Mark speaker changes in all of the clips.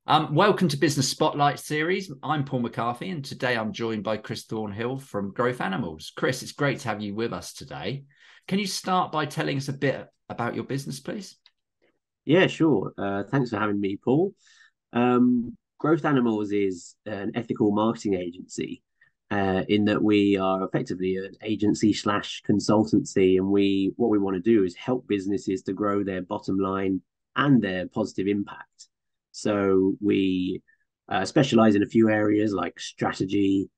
Speaker 1: Welcome to Business Spotlight series. I'm Paul McCarthy, and today I'm joined by Chris Thornhill from Growth Animals. Chris, it's great to have you with us today. Can you start by telling us a bit about your business, please?
Speaker 2: Yeah, sure. Thanks for having me, Paul. Growth Animals is an ethical marketing agency, in that we are effectively an agency slash consultancy, and what we want to do is help businesses to grow their bottom line and their positive impact. So we specialize in a few areas like strategy,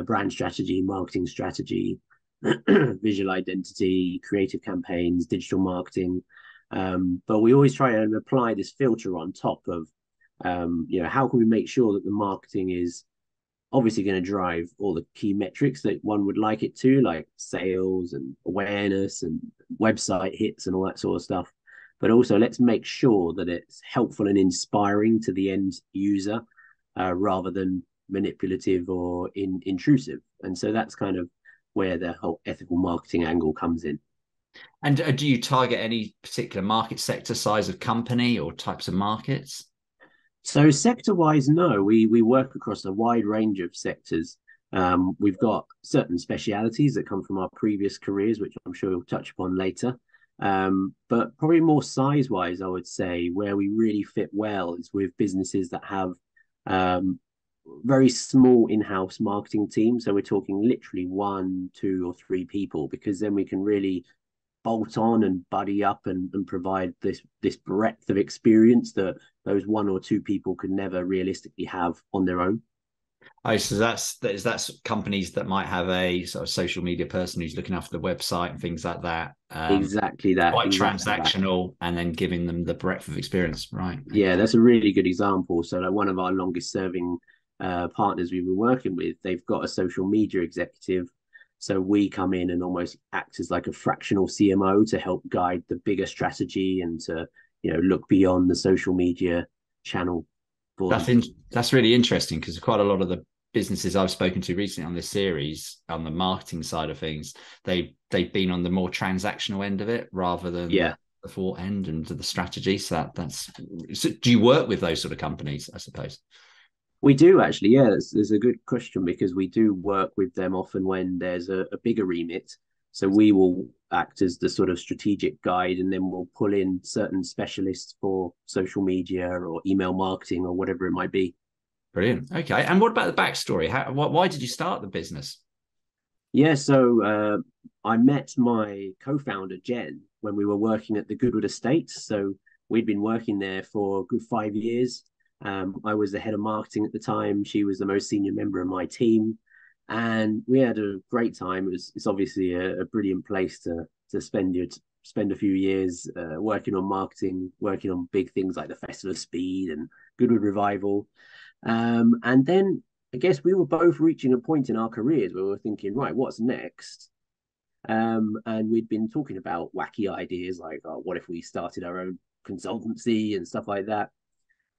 Speaker 2: brand strategy, marketing strategy, visual identity, creative campaigns, digital marketing. But we always try and apply this filter on top of, how can we make sure that the marketing is obviously going to drive all the key metrics that one would like it to, like sales and awareness and website hits and all that sort of stuff. But also, let's make sure that it's helpful and inspiring to the end user, rather than manipulative or intrusive. And so that's kind of where the whole ethical marketing angle comes in.
Speaker 1: And do you target any particular market sector, size of company, or types of markets?
Speaker 2: So sector-wise, no, we work across a wide range of sectors. We've got certain specialities that come from our previous careers, which I'm sure we'll touch upon later. But probably more size-wise, I would say where we really fit well is with businesses that have very small in-house marketing teams. So we're talking literally one, two, or three people, because then we can really bolt on and buddy up and provide this breadth of experience that those one or two people could never realistically have on their own.
Speaker 1: Oh, so that's companies that might have a sort of social media person who's looking after the website and things like that.
Speaker 2: Exactly that,
Speaker 1: Quite
Speaker 2: exactly that.
Speaker 1: transactional, and then giving them the breadth of experience. Right.
Speaker 2: Yeah,
Speaker 1: Okay.
Speaker 2: that's a really good example. So like one of our longest serving partners we've been working with, they've got a social media executive. So we come in and almost act as like a fractional CMO to help guide the bigger strategy and to, look beyond the social media channel for
Speaker 1: That's
Speaker 2: them.
Speaker 1: in, that's really interesting because quite a lot of the businesses I've spoken to recently on this series, on the marketing side of things, they've been on the more transactional end of it rather than
Speaker 2: Yeah.
Speaker 1: the full end and the strategy. So that's. So do you work with those sort of companies, I suppose?
Speaker 2: We do actually, yeah. That's a good question because we do work with them often when there's a bigger remit. So we will act as the sort of strategic guide, and then we'll pull in certain specialists for social media or email marketing or whatever it might be.
Speaker 1: Brilliant. Okay. And what about the backstory? Why did you start the business?
Speaker 2: Yeah, so I met my co-founder Jen when we were working at the Goodwood Estate. So we'd been working there for a good 5 years. I was the head of marketing at the time. She was the most senior member of my team, and we had a great time. It's obviously a brilliant place to spend a few years working on marketing, working on big things like the Festival of Speed and Goodwood Revival. And then I guess we were both reaching a point in our careers where we were thinking, right, what's next? And we'd been talking about wacky ideas like, oh, what if we started our own consultancy and stuff like that?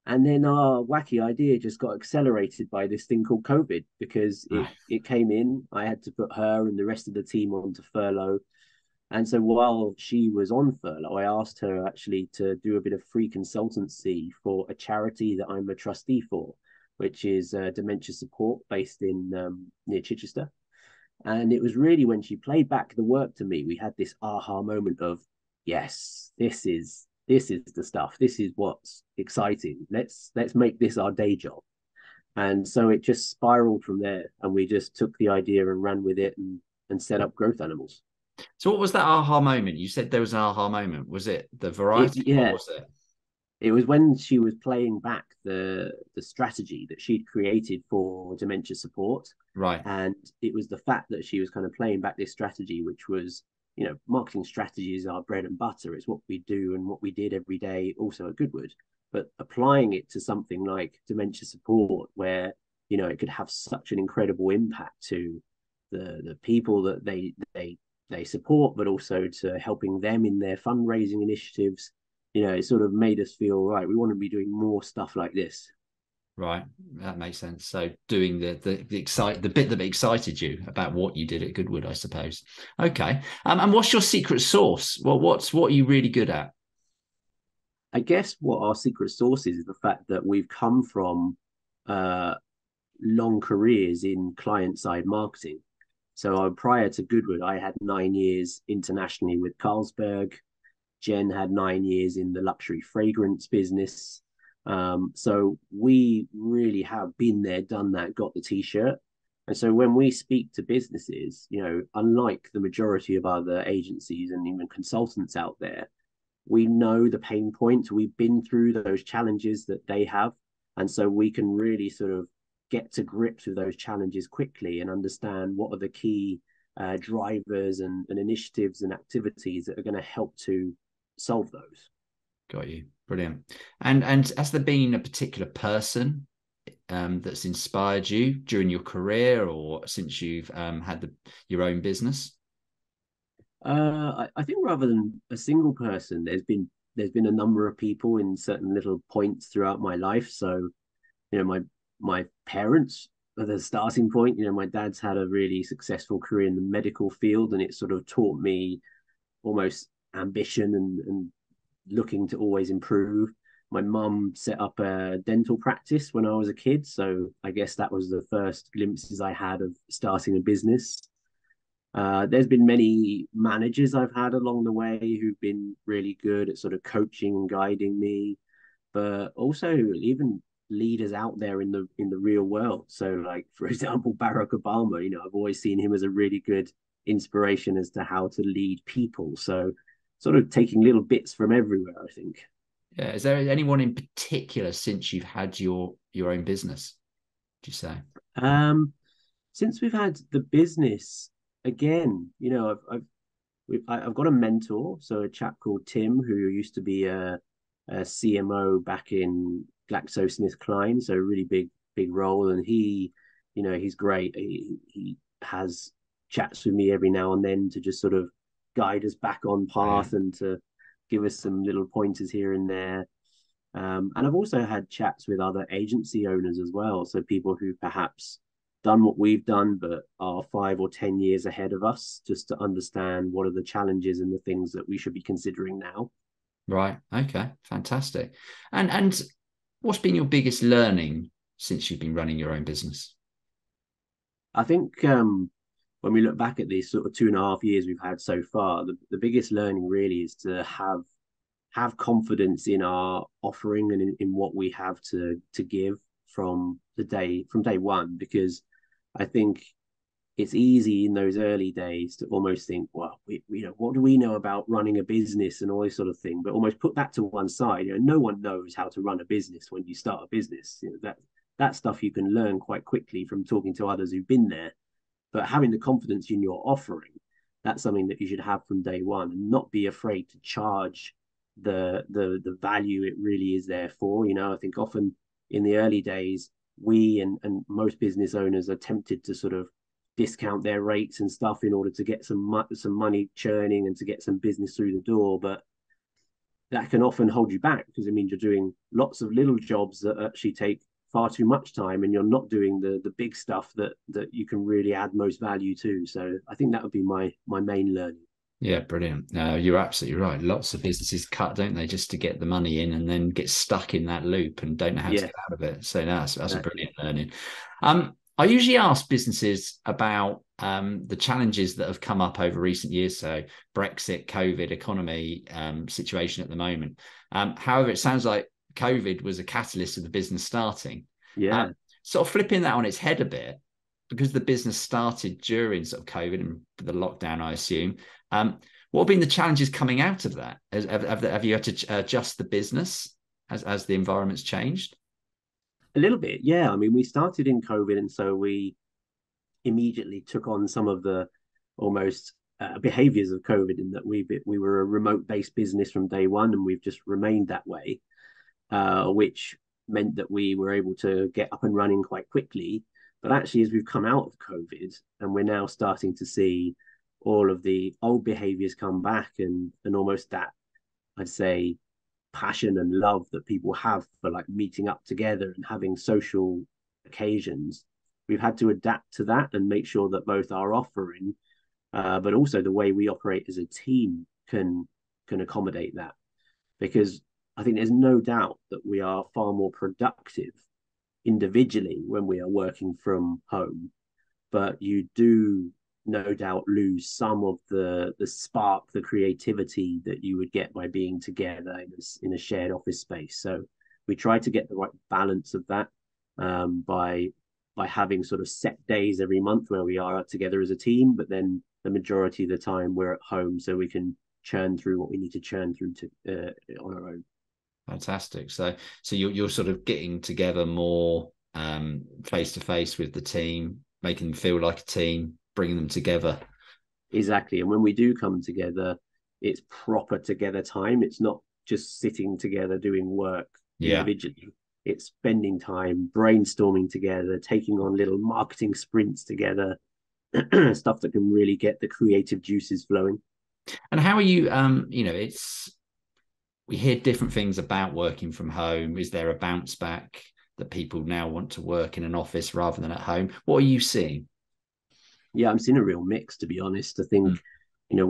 Speaker 2: And then our wacky idea just got accelerated by this thing called COVID because it came in. I had to put her and the rest of the team onto furlough. And so while she was on furlough, I asked her actually to do a bit of free consultancy for a charity that I'm a trustee for, which is dementia support based in near Chichester. And it was really when she played back the work to me, we had this aha moment of, yes, this is the stuff. This is what's exciting. Let's make this our day job. And so it just spiraled from there, and we just took the idea and ran with it and set up Growth Animals.
Speaker 1: So what was that aha moment? You said there was an aha moment. Was it the variety? What
Speaker 2: Yeah,
Speaker 1: was it?
Speaker 2: it was when she was playing back the strategy that she'd created for dementia support,
Speaker 1: Right.
Speaker 2: and it was the fact that she was kind of playing back this strategy, which was, marketing strategy is our bread and butter. It's what we do and what we did every day, also at Goodwood. But applying it to something like dementia support, where it could have such an incredible impact to the people that they support, but also to helping them in their fundraising initiatives. It sort of made us feel right. We want to be doing more stuff like this.
Speaker 1: Right, that makes sense. So doing the bit that excited you about what you did at Goodwood, I suppose. Okay, and what's your secret sauce? What are you really good at?
Speaker 2: I guess what our secret sauce is the fact that we've come from uh, long careers in client side marketing. So prior to Goodwood, I had 9 years internationally with Carlsberg. Jen had 9 years in the luxury fragrance business. So we really have been there, done that, got the t-shirt. And so when we speak to businesses, unlike the majority of other agencies and even consultants out there, we know the pain points. We've been through those challenges that they have. And so we can really sort of get to grips with those challenges quickly and understand what are the key drivers and initiatives and activities that are going to help to solve those.
Speaker 1: Got you. Brilliant. And has there been a particular person that's inspired you during your career or since you've had your own business?
Speaker 2: I think rather than a single person, there's been a number of people in certain little points throughout my life. So, my parents are the starting point. My dad's had a really successful career in the medical field, and it sort of taught me almost ambition and looking to always improve. My mum set up a dental practice when I was a kid, so I guess that was the first glimpses I had of starting a business. There's been many managers I've had along the way who've been really good at sort of coaching and guiding me, but also even leaders out there in the real world. So, like for example, Barack Obama. I've always seen him as a really good inspiration as to how to lead people. So, sort of taking little bits from everywhere, I think.
Speaker 1: Yeah. Is there anyone in particular since you've had your own business, do you say?
Speaker 2: Um, since we've had the business again, I've got a mentor, so a chap called Tim who used to be a CMO back in GlaxoSmithKline, so a really big role, and he's great. He has chats with me every now and then to just sort of guide us back on path
Speaker 1: Brilliant.
Speaker 2: and to give us some little pointers here and there. And I've also had chats with other agency owners as well. So people who perhaps done what we've done, but are 5 or 10 years ahead of us, just to understand what are the challenges and the things that we should be considering now.
Speaker 1: Right. Okay. Fantastic. And what's been your biggest learning since you've been running your own business?
Speaker 2: I think when we look back at these sort of 2.5 years we've had so far, the biggest learning really is to have confidence in our offering and in what we have to give from day one, because I think it's easy in those early days to almost think, well, what do we know about running a business and all this sort of thing, but almost put that to one side. No one knows how to run a business when you start a business. That stuff you can learn quite quickly from talking to others who've been there. But having the confidence in your offering, that's something that you should have from day one, and not be afraid to charge the value it really is there for. I think often in the early days, we and most business owners are tempted to sort of discount their rates and stuff in order to get some money churning and to get some business through the door. But that can often hold you back, because it means you're doing lots of little jobs that actually take far too much time, and you're not doing the big stuff that you can really add most value to. So I think that would be my main learning.
Speaker 1: Yeah, brilliant. No, you're absolutely right. Lots of businesses cut, don't they, just to get the money in and then get stuck in that loop and don't know how to
Speaker 2: Yeah,
Speaker 1: get out of it. So no, that's a
Speaker 2: exactly.
Speaker 1: brilliant learning. I usually ask businesses about the challenges that have come up over recent years. So Brexit, COVID, economy situation at the moment. However, it sounds like COVID was a catalyst of the business starting.
Speaker 2: Yeah.
Speaker 1: Sort of flipping that on its head a bit, because the business started during sort of COVID and the lockdown, I assume. What have been the challenges coming out of that? Have you had to adjust the business as the environment's changed?
Speaker 2: A little bit, yeah. I mean, we started in COVID, and so we immediately took on some of the almost behaviors of COVID, in that we were a remote based business from day one, and we've just remained that way, which meant that we were able to get up and running quite quickly. But actually, as we've come out of COVID, and we're now starting to see all of the old behaviors come back, and almost that, I'd say, passion and love that people have for like meeting up together and having social occasions, we've had to adapt to that and make sure that both our offering, but also the way we operate as a team can accommodate that. Because I think there's no doubt that we are far more productive individually when we are working from home, but you do no doubt lose some of the spark, the creativity that you would get by being together in a shared office space. So we try to get the right balance of that by having sort of set days every month where we are together as a team, but then the majority of the time we're at home, so we can churn through what we need to churn through on our own.
Speaker 1: Fantastic. So you're sort of getting together more face to face with the team, making them feel like a team, bringing them together.
Speaker 2: Exactly. And when we do come together, it's proper together time. It's not just sitting together doing work
Speaker 1: Yeah.
Speaker 2: individually. It's spending time brainstorming together, taking on little marketing sprints together, stuff that can really get the creative juices flowing.
Speaker 1: And how are you? It's we hear different things about working from home. Is there a bounce back that people now want to work in an office rather than at home? What are you seeing?
Speaker 2: Yeah, I'm seeing a real mix, to be honest. I think,
Speaker 1: Mm.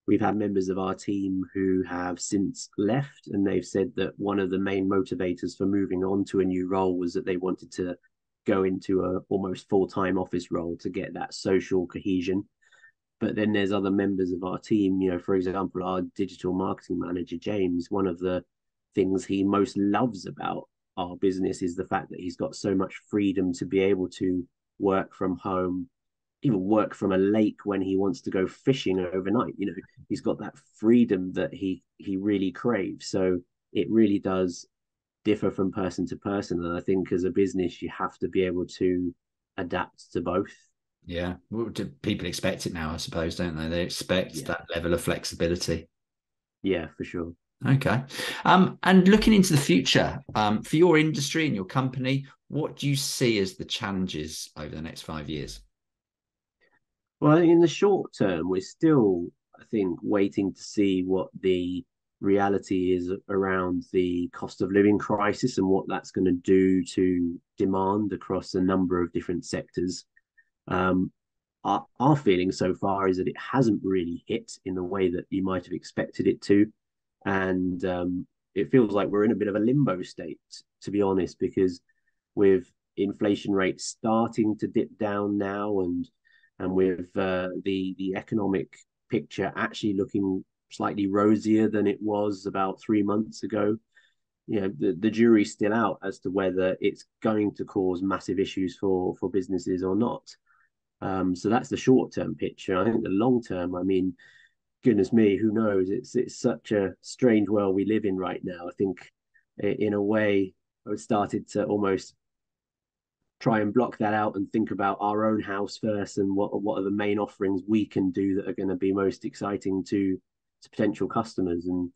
Speaker 2: we've had members of our team who have since left, and they've said that one of the main motivators for moving on to a new role was that they wanted to go into a almost full-time office role to get that social cohesion. But then there's other members of our team, for example, our digital marketing manager, James. One of the things he most loves about our business is the fact that he's got so much freedom to be able to work from home, even work from a lake when he wants to go fishing overnight. He's got that freedom that he really craves. So it really does differ from person to person. And I think as a business, you have to be able to adapt to both.
Speaker 1: Yeah. Well, do people expect it now, I suppose, don't they? They expect
Speaker 2: Yeah.
Speaker 1: that level of flexibility.
Speaker 2: Yeah, for sure.
Speaker 1: Okay. And looking into the future, for your industry and your company, what do you see as the challenges over the next 5 years?
Speaker 2: Well, in the short term, we're still, I think, waiting to see what the reality is around the cost of living crisis and what that's going to do to demand across a number of different sectors. Um, our feeling so far is that it hasn't really hit in the way that you might have expected it to. And it feels like we're in a bit of a limbo state, to be honest, because with inflation rates starting to dip down now, and with the economic picture actually looking slightly rosier than it was about 3 months ago, the jury's still out as to whether it's going to cause massive issues for businesses or not. So that's the short term picture. I think the long term, I mean, goodness me, who knows? It's such a strange world we live in right now. I think in a way I've started to almost try and block that out and think about our own house first, and what are the main offerings we can do that are going to be most exciting to potential customers. And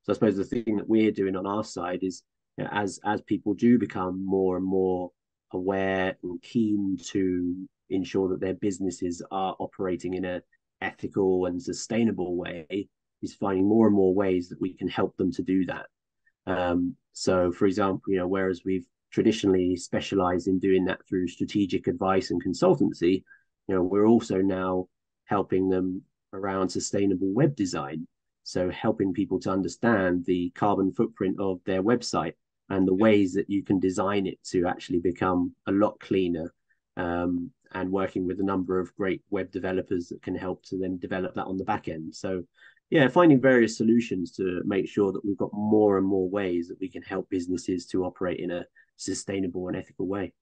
Speaker 2: so I suppose the thing that we're doing on our side is, as people do become more and more aware and keen to ensure that their businesses are operating in a ethical and sustainable way, is finding more and more ways that we can help them to do that. So, for example, whereas we've traditionally specialized in doing that through strategic advice and consultancy, we're also now helping them around sustainable web design. So, helping people to understand the carbon footprint of their website and the ways that you can design it to actually become a lot cleaner. And working with a number of great web developers that can help to then develop that on the back end. So, yeah, finding various solutions to make sure that we've got more and more ways that we can help businesses to operate in a sustainable and ethical way.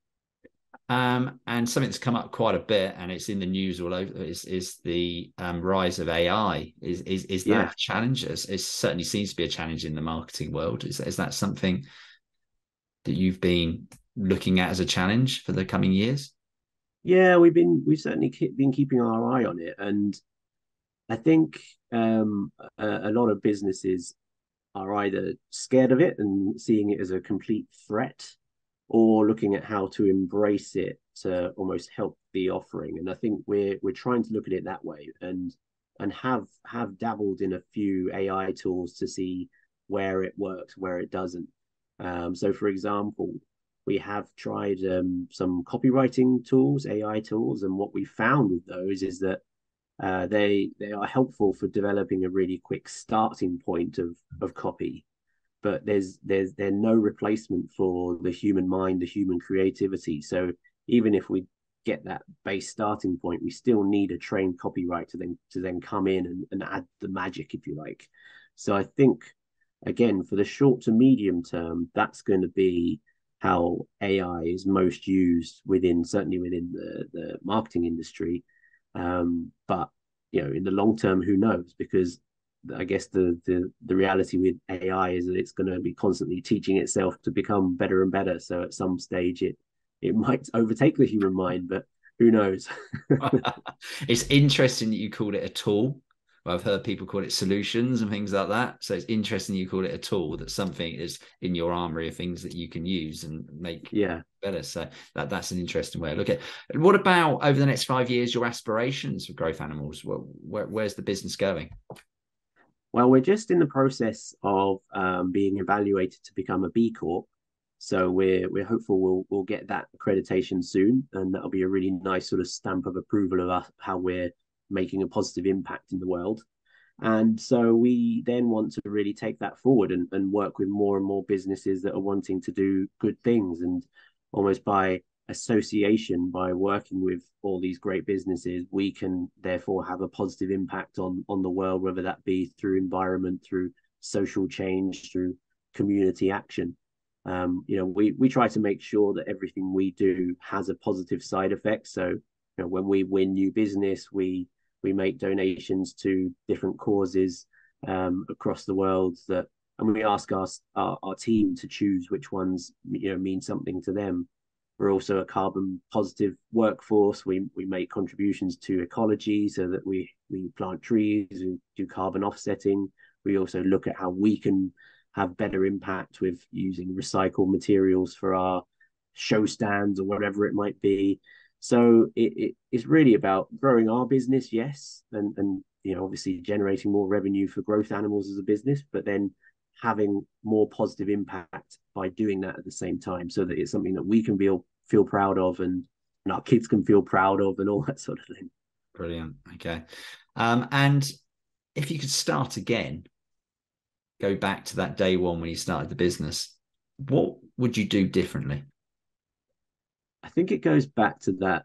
Speaker 1: And something that's come up quite a bit, and it's in the news all over, is the rise of AI. Is
Speaker 2: Yeah,
Speaker 1: that a challenge? It certainly seems to be a challenge in the marketing world. Is that something that you've been looking at as a challenge for the coming years?
Speaker 2: yeah, we've certainly been keeping our eye on it, and I think a lot of businesses are either scared of it and seeing it as a complete threat, or looking at how to embrace it to almost help the offering. And I think we're trying to look at it that way, and have dabbled in a few AI tools to see where it works, where it doesn't. So, for example, we have tried some copywriting tools, AI tools, and what we found with those is that they are helpful for developing a really quick starting point of copy. but they're no replacement for the human mind, the human creativity. So even if we get that base starting point, we still need a trained copywriter to then come in and add the magic, if you like. So I think, again, for the short to medium term, that's going to be how AI is most used certainly within the marketing industry. But in the long term, who knows? Because I guess the reality with AI is that it's going to be constantly teaching itself to become better and better. So at some stage, it might overtake the human mind, but who knows?
Speaker 1: It's interesting that you called it a tool. I've heard people call it solutions and things like that. So it's interesting you call it a tool, that something is in your armory of things that you can use and make better. So that's an interesting way to look at it. What about over the next 5 years, your aspirations for Growth Animals? Where's the business going?
Speaker 2: Well, we're just in the process of being evaluated to become a B Corp. So we're hopeful we'll get that accreditation soon, and that'll be a really nice sort of stamp of approval of us, how we're making a positive impact in the world. And so we then want to really take that forward and work with more and more businesses that are wanting to do good things. And almost by association, by working with all these great businesses, we can therefore have a positive impact on the world, whether that be through environment, through social change, through community action. We try to make sure that everything we do has a positive side effect. So when we win new business, we make donations to different causes across the world, and we ask our team to choose which ones mean something to them. We're also a carbon positive workforce. We make contributions to ecology, so that we plant trees, we do carbon offsetting. We also look at how we can have better impact with using recycled materials for our show stands or whatever it might be. So it's really about growing our business, yes, and obviously generating more revenue for Growth Animals as a business, but then having more positive impact by doing that at the same time, so that it's something that we can feel proud of, and our kids can feel proud of, and all that sort of thing.
Speaker 1: Brilliant. Okay. And if you could start again, go back to that day one when you started the business, what would you do differently?
Speaker 2: I think it goes back to that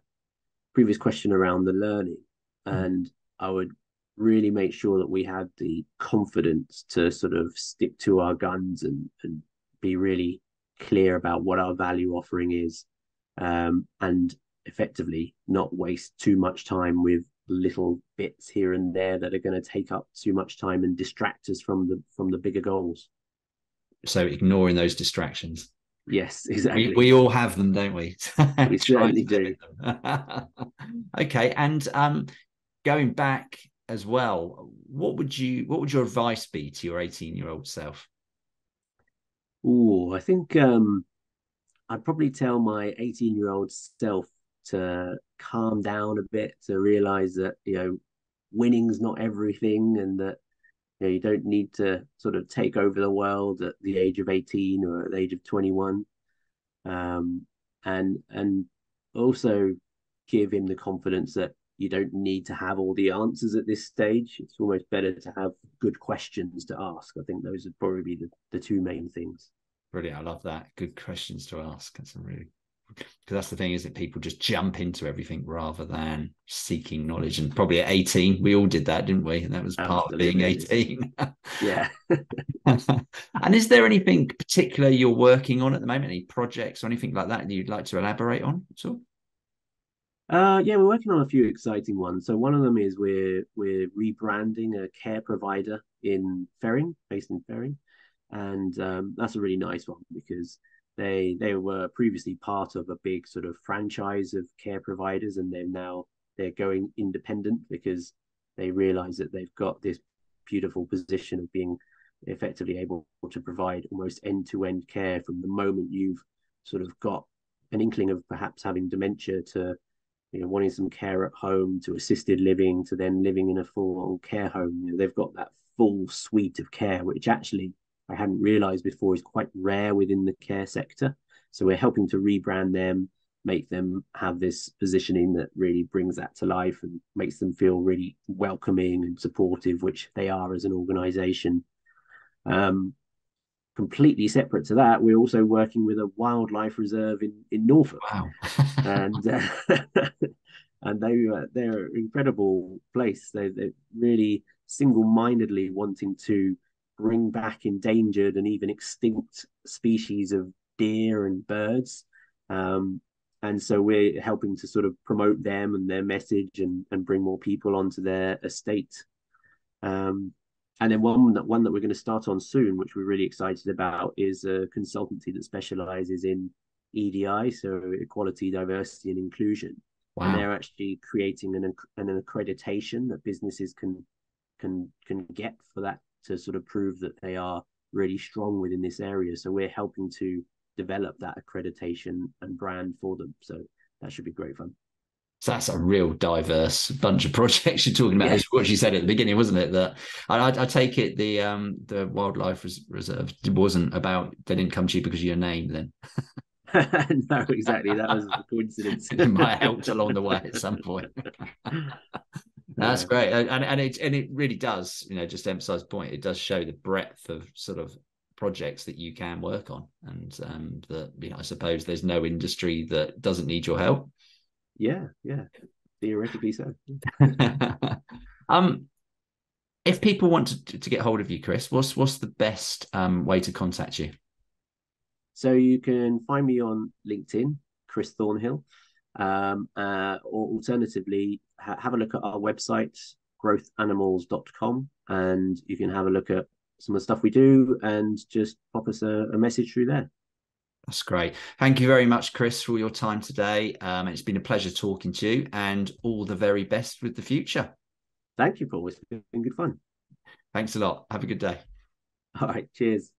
Speaker 2: previous question around the learning, and I would really make sure that we had the confidence to sort of stick to our guns and be really clear about what our value offering is, and effectively not waste too much time with little bits here and there that are going to take up too much time and distract us from the bigger goals.
Speaker 1: So ignoring those distractions.
Speaker 2: Yes, exactly.
Speaker 1: We all have them, don't we?
Speaker 2: We certainly do.
Speaker 1: Okay, and going back as well, what would your advice be to your 18-year-old self?
Speaker 2: I think I'd probably tell my 18-year-old self to calm down a bit, to realize that winning's not everything, and that you don't need to sort of take over the world at the age of 18 or at the age of 21. And also give him the confidence that you don't need to have all the answers at this stage. It's almost better to have good questions to ask. I think those would probably be the two main things.
Speaker 1: Brilliant. I love that. Good questions to ask. That's because that's the thing, isn't it? People just jump into everything rather than seeking knowledge. And probably at 18, we all did that, didn't we? And that was part of being 18.
Speaker 2: Yeah.
Speaker 1: And is there anything particular you're working on at the moment? Any projects or anything like that you'd like to elaborate on at all?
Speaker 2: Yeah, we're working on a few exciting ones. So one of them is we're rebranding a care provider based in Ferring, and that's a really nice one because they were previously part of a big sort of franchise of care providers, and they're going independent because they realize that they've got this beautiful position of being effectively able to provide almost end-to-end care from the moment you've sort of got an inkling of perhaps having dementia to wanting some care at home, to assisted living, to then living in a full-on care home. They've got that full suite of care, which actually I hadn't realized before is quite rare within the care sector. So we're helping to rebrand them, make them have this positioning that really brings that to life and makes them feel really welcoming and supportive, which they are as an organization. completely separate to that, we're also working with a wildlife reserve in Norfolk,
Speaker 1: Wow.
Speaker 2: and and they're an incredible place. They're really single-mindedly wanting to bring back endangered and even extinct species of deer and birds. And so we're helping to sort of promote them and their message, and bring more people onto their estate. And then one that we're going to start on soon, which we're really excited about, is a consultancy that specializes in EDI, so equality, diversity, and inclusion. And
Speaker 1: Wow.
Speaker 2: they're actually creating an accreditation that businesses can get for that, to sort of prove that they are really strong within this area. So we're helping to develop that accreditation and brand for them. So that should be great fun.
Speaker 1: So that's a real diverse bunch of projects you're talking about.
Speaker 2: Yeah.
Speaker 1: Is what you said at the beginning, wasn't it? That I take it the wildlife reserve wasn't about, they didn't come to you because of your name. Then
Speaker 2: No, exactly. That was a coincidence.
Speaker 1: it might have helped along the way at some point. That's
Speaker 2: Yeah.
Speaker 1: great, and it really does, just emphasize the point. It does show the breadth of sort of projects that you can work on, and that I suppose there's no industry that doesn't need your help.
Speaker 2: Yeah, yeah. Theoretically so.
Speaker 1: um, if people want to get hold of you, Chris, what's the best way to contact you?
Speaker 2: So you can find me on LinkedIn, Chris Thornhill, or alternatively, have a look at our website, growthanimals.com, and you can have a look at some of the stuff we do, and just pop us a message through there.
Speaker 1: That's great. Thank you very much, Chris, for your time today. It's been a pleasure talking to you, and all the very best with the future.
Speaker 2: Thank you, Paul. It's been good fun.
Speaker 1: Thanks a lot. Have a good day.
Speaker 2: All right. Cheers.